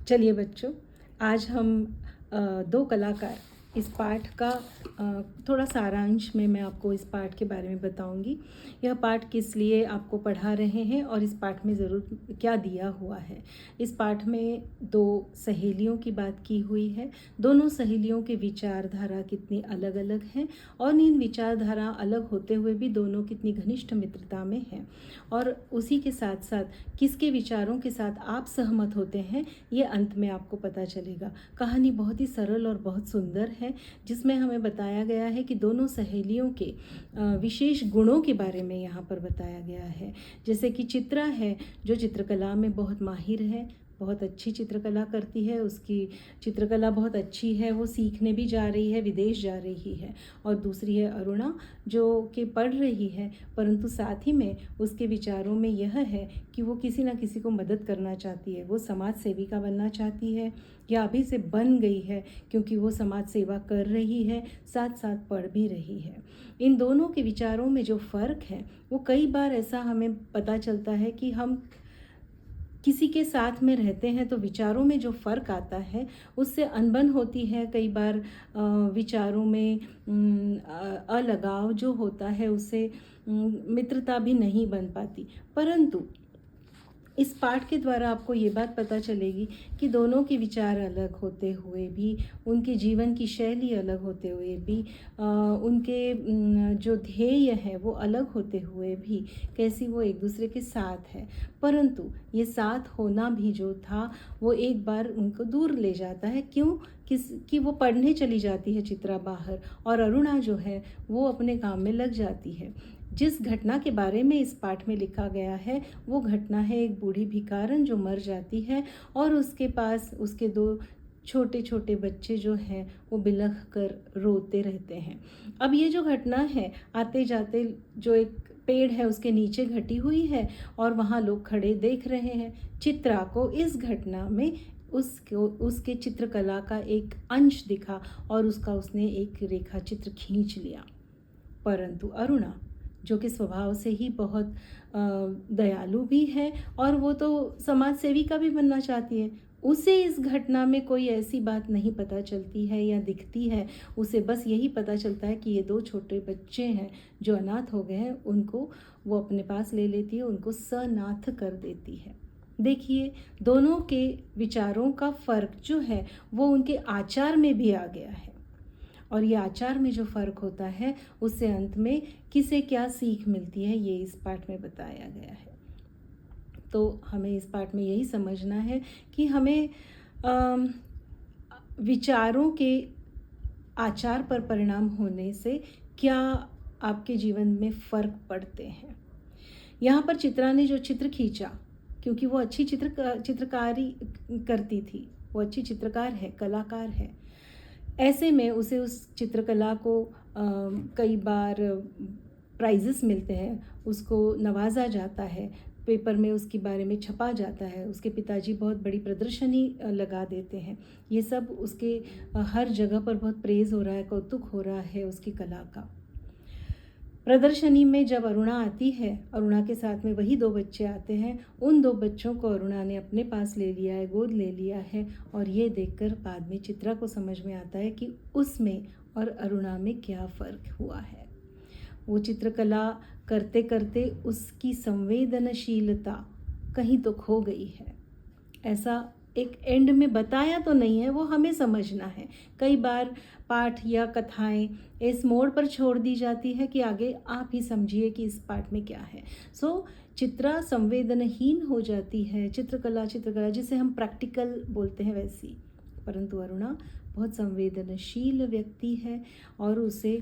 चलिए बच्चों, आज हम दो कलाकार इस पाठ का थोड़ा सारांश में मैं आपको इस पाठ के बारे में बताऊंगी। यह पाठ किस लिए आपको पढ़ा रहे हैं और इस पाठ में ज़रूर क्या दिया हुआ है। इस पाठ में दो सहेलियों की बात की हुई है। दोनों सहेलियों के विचारधारा कितनी अलग अलग हैं और इन विचारधारा अलग होते हुए भी दोनों कितनी घनिष्ठ मित्रता में हैं, और उसी के साथ साथ किसके विचारों के साथ आप सहमत होते हैं ये अंत में आपको पता चलेगा। कहानी बहुत ही सरल और बहुत सुंदर है, जिसमें हमें बताया गया है कि दोनों सहेलियों के विशेष गुणों के बारे में यहाँ पर बताया गया है। जैसे कि चित्रा है जो चित्रकला में बहुत माहिर है, बहुत अच्छी चित्रकला करती है, उसकी चित्रकला बहुत अच्छी है, वो सीखने भी जा रही है, विदेश जा रही है। और दूसरी है अरुणा जो कि पढ़ रही है, परंतु साथ ही में उसके विचारों में यह है कि वो किसी न किसी को मदद करना चाहती है। वो समाज सेविका बनना चाहती है या अभी से बन गई है, क्योंकि वो समाज सेवा कर रही है, साथ साथ पढ़ भी रही है। इन दोनों के विचारों में जो फ़र्क है वो कई बार ऐसा हमें पता चलता है कि हम किसी के साथ में रहते हैं तो विचारों में जो फ़र्क आता है उससे अनबन होती है। कई बार विचारों में अलगाव जो होता है उससे मित्रता भी नहीं बन पाती। परंतु इस पाठ के द्वारा आपको ये बात पता चलेगी कि दोनों के विचार अलग होते हुए भी, उनके जीवन की शैली अलग होते हुए भी, उनके जो ध्येय है वो अलग होते हुए भी कैसी वो एक दूसरे के साथ है। परंतु ये साथ होना भी जो था वो एक बार उनको दूर ले जाता है। क्यों? कि वो पढ़ने चली जाती है चित्रा बाहर, और अरुणा जो है वो अपने काम में लग जाती है। जिस घटना के बारे में इस पाठ में लिखा गया है वो घटना है एक बूढ़ी भिखारन जो मर जाती है और उसके पास उसके दो छोटे छोटे बच्चे जो हैं वो बिलख कर रोते रहते हैं। अब ये जो घटना है आते जाते जो एक पेड़ है उसके नीचे घटी हुई है और वहाँ लोग खड़े देख रहे हैं। चित्रा को इस घटना में उसके चित्रकला का एक अंश दिखा और उसने एक रेखा चित्र खींच लिया। परंतु अरुणा जो कि स्वभाव से ही बहुत दयालु भी है और वो तो समाज सेविका भी बनना चाहती है, उसे इस घटना में कोई ऐसी बात नहीं पता चलती है या दिखती है। उसे बस यही पता चलता है कि ये दो छोटे बच्चे हैं जो अनाथ हो गए हैं, उनको वो अपने पास ले लेती है, उनको सनाथ कर देती है। देखिए, दोनों के विचारों का फ़र्क जो है वो उनके आचार में भी आ गया है, और ये आचार में जो फ़र्क होता है उससे अंत में किसे क्या सीख मिलती है ये इस पाठ में बताया गया है। तो हमें इस पाठ में यही समझना है कि हमें विचारों के आचार पर परिणाम होने से क्या आपके जीवन में फ़र्क पड़ते हैं। यहाँ पर चित्रा ने जो चित्र खींचा, क्योंकि वो अच्छी चित्रकारी करती थी, वो अच्छी चित्रकार है, कलाकार है, ऐसे में उसे उस चित्रकला को कई बार प्राइजेस मिलते हैं, उसको नवाजा जाता है, पेपर में उसके बारे में छपा जाता है, उसके पिताजी बहुत बड़ी प्रदर्शनी लगा देते हैं। ये सब उसके हर जगह पर बहुत प्रेज़ हो रहा है, कौतुक हो रहा है उसकी कला का। प्रदर्शनी में जब अरुणा आती है, अरुणा के साथ में वही दो बच्चे आते हैं, उन दो बच्चों को अरुणा ने अपने पास ले लिया है, गोद ले लिया है, और ये देखकर बाद में चित्रा को समझ में आता है कि उसमें और अरुणा में क्या फ़र्क हुआ है। वो चित्रकला करते करते उसकी संवेदनशीलता कहीं तो खो गई है। ऐसा एक एंड में बताया तो नहीं है, वो हमें समझना है। कई बार पाठ या कथाएं इस मोड़ पर छोड़ दी जाती है कि आगे आप ही समझिए कि इस पाठ में क्या है। चित्रा संवेदनहीन हो जाती है, चित्रकला जिसे हम प्रैक्टिकल बोलते हैं वैसी। परंतु अरुणा बहुत संवेदनशील व्यक्ति है और उसे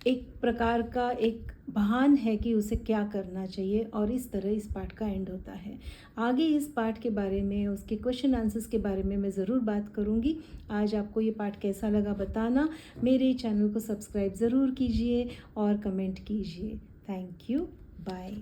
एक प्रकार का एक भान है कि उसे क्या करना चाहिए, और इस तरह इस पाठ का एंड होता है। आगे इस पाठ के बारे में, उसके क्वेश्चन आंसर्स के बारे में मैं ज़रूर बात करूँगी। आज आपको ये पाठ कैसा लगा बताना, मेरे चैनल को सब्सक्राइब ज़रूर कीजिए और कमेंट कीजिए। Thank you, bye.